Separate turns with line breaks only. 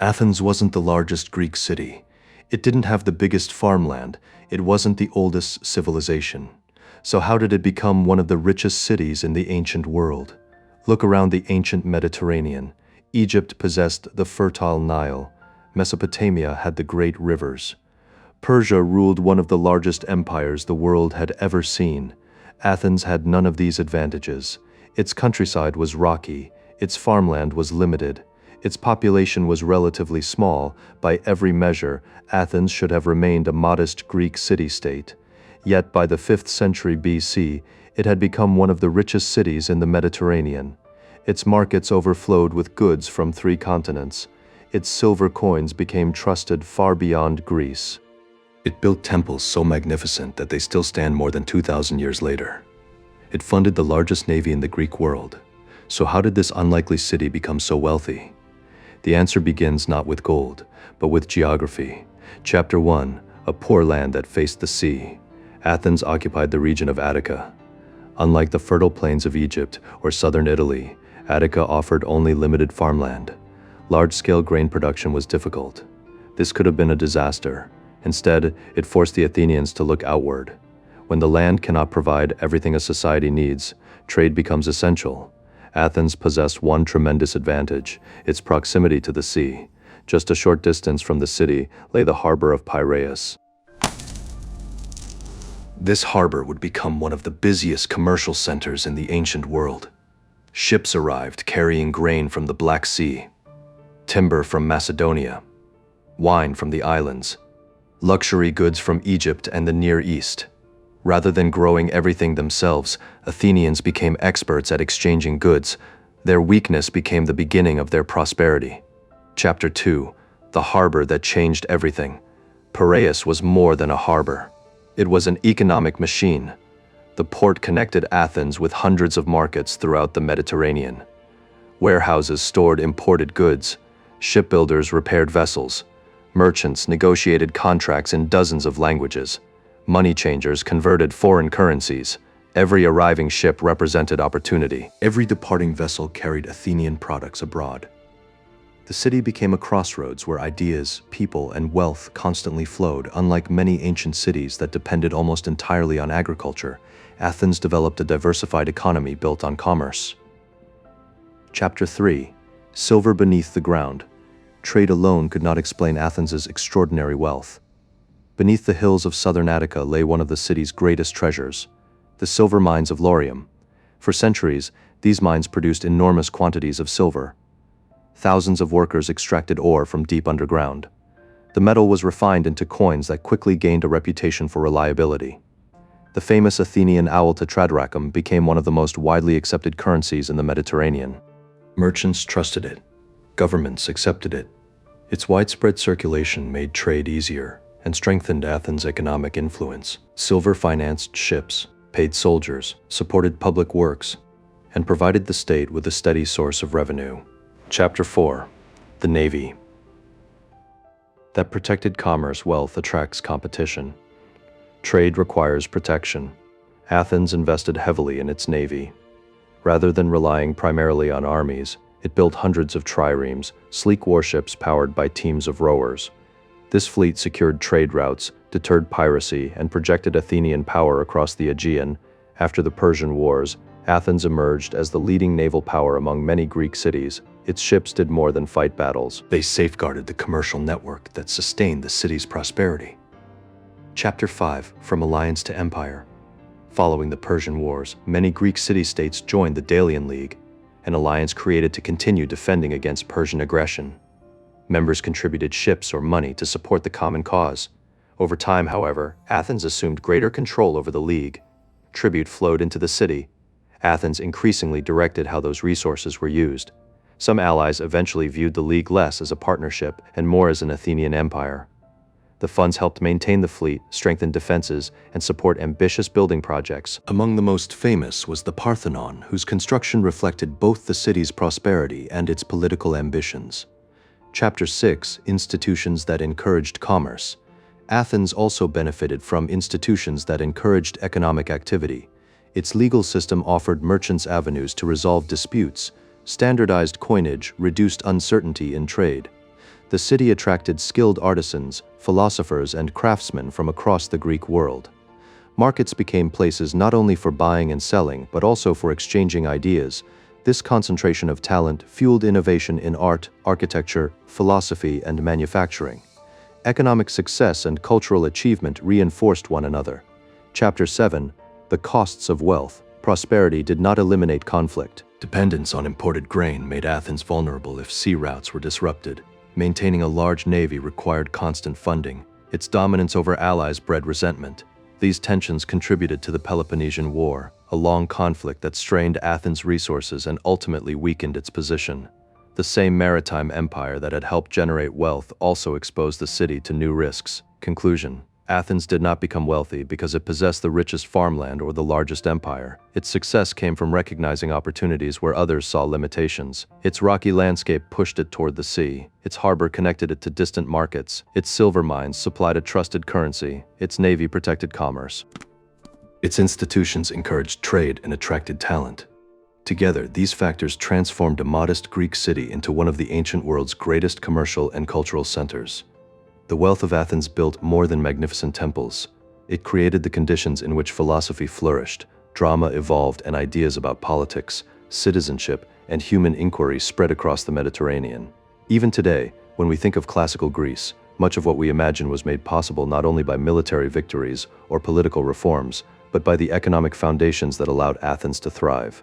Athens wasn't the largest Greek city. It didn't have the biggest farmland. It wasn't the oldest civilization. So how did it become one of the richest cities in the ancient world? Look around the ancient Mediterranean. Egypt possessed the fertile Nile. Mesopotamia had the great rivers. Persia ruled one of the largest empires the world had ever seen. Athens had none of these advantages. Its countryside was rocky. Its farmland was limited. Its population was relatively small. By every measure, Athens should have remained a modest Greek city-state. Yet by the 5th century BC, it had become one of the richest cities in the Mediterranean. Its markets overflowed with goods from 3 continents. Its silver coins became trusted far beyond Greece. It built temples so magnificent that they still stand more than 2,000 years later. It funded the largest navy in the Greek world. So how did this unlikely city become so wealthy? The answer begins not with gold, but with geography. Chapter 1, a poor land that faced the sea. Athens occupied the region of Attica. Unlike the fertile plains of Egypt or southern Italy, Attica offered only limited farmland. Large-scale grain production was difficult. This could have been a disaster. Instead, it forced the Athenians to look outward. When the land cannot provide everything a society needs, trade becomes essential. Athens possessed one tremendous advantage: its proximity to the sea. Just a short distance from the city lay the harbor of Piraeus. This harbor would become one of the busiest commercial centers in the ancient world. Ships arrived carrying grain from the Black Sea, timber from Macedonia, wine from the islands, luxury goods from Egypt and the Near East. Rather than growing everything themselves, Athenians became experts at exchanging goods. Their weakness became the beginning of their prosperity. Chapter 2, the harbor that changed everything. Piraeus was more than a harbor. It was an economic machine. The port connected Athens with hundreds of markets throughout the Mediterranean. Warehouses stored imported goods. Shipbuilders repaired vessels. Merchants negotiated contracts in dozens of languages. Money changers converted foreign currencies. Every arriving ship represented opportunity. Every departing vessel carried Athenian products abroad. The city became a crossroads where ideas, people, and wealth constantly flowed. Unlike many ancient cities that depended almost entirely on agriculture, Athens developed a diversified economy built on commerce. Chapter 3, silver beneath the ground. Trade alone could not explain Athens's extraordinary wealth. Beneath the hills of southern Attica lay one of the city's greatest treasures, the silver mines of Laurium. For centuries, these mines produced enormous quantities of silver. Thousands of workers extracted ore from deep underground. The metal was refined into coins that quickly gained a reputation for reliability. The famous Athenian owl tetradrachm became one of the most widely accepted currencies in the Mediterranean. Merchants trusted it. Governments accepted it. Its widespread circulation made trade easier and strengthened Athens' economic influence. Silver financed ships, paid soldiers, supported public works, and provided the state with a steady source of revenue. Chapter 4, the Navy. That protected commerce wealth attracts competition. Trade requires protection. Athens invested heavily in its navy. Rather than relying primarily on armies, it built hundreds of triremes, sleek warships powered by teams of rowers. This fleet secured trade routes, deterred piracy, and projected Athenian power across the Aegean. After the Persian Wars, Athens emerged as the leading naval power among many Greek cities. Its ships did more than fight battles. They safeguarded the commercial network that sustained the city's prosperity. Chapter 5, from alliance to empire. Following the Persian Wars, many Greek city-states joined the Delian League, an alliance created to continue defending against Persian aggression. Members contributed ships or money to support the common cause. Over time, however, Athens assumed greater control over the League. Tribute flowed into the city. Athens increasingly directed how those resources were used. Some allies eventually viewed the League less as a partnership and more as an Athenian empire. The funds helped maintain the fleet, strengthen defenses, and support ambitious building projects. Among the most famous was the Parthenon, whose construction reflected both the city's prosperity and its political ambitions. Chapter 6, institutions that encouraged commerce. Athens also benefited from institutions that encouraged economic activity. Its legal system offered merchants avenues to resolve disputes. Standardized coinage reduced uncertainty in trade. The city attracted skilled artisans, philosophers, and craftsmen from across the Greek world. Markets became places not only for buying and selling, but also for exchanging ideas. This concentration of talent fueled innovation in art, architecture, philosophy, and manufacturing. Economic success and cultural achievement reinforced one another. Chapter 7. The Costs of Wealth. Prosperity did not eliminate conflict. Dependence on imported grain made Athens vulnerable if sea routes were disrupted. Maintaining a large navy required constant funding. Its dominance over allies bred resentment. These tensions contributed to the Peloponnesian War, a long conflict that strained Athens' resources and ultimately weakened its position. The same maritime empire that had helped generate wealth also exposed the city to new risks. Conclusion: Athens did not become wealthy because it possessed the richest farmland or the largest empire. Its success came from recognizing opportunities where others saw limitations. Its rocky landscape pushed it toward the sea. Its harbor connected it to distant markets. Its silver mines supplied a trusted currency. Its navy protected commerce. Its institutions encouraged trade and attracted talent. Together, these factors transformed a modest Greek city into one of the ancient world's greatest commercial and cultural centers. The wealth of Athens built more than magnificent temples. It created the conditions in which philosophy flourished, drama evolved, and ideas about politics, citizenship, and human inquiry spread across the Mediterranean. Even today, when we think of classical Greece, much of what we imagine was made possible not only by military victories or political reforms, but by the economic foundations that allowed Athens to thrive.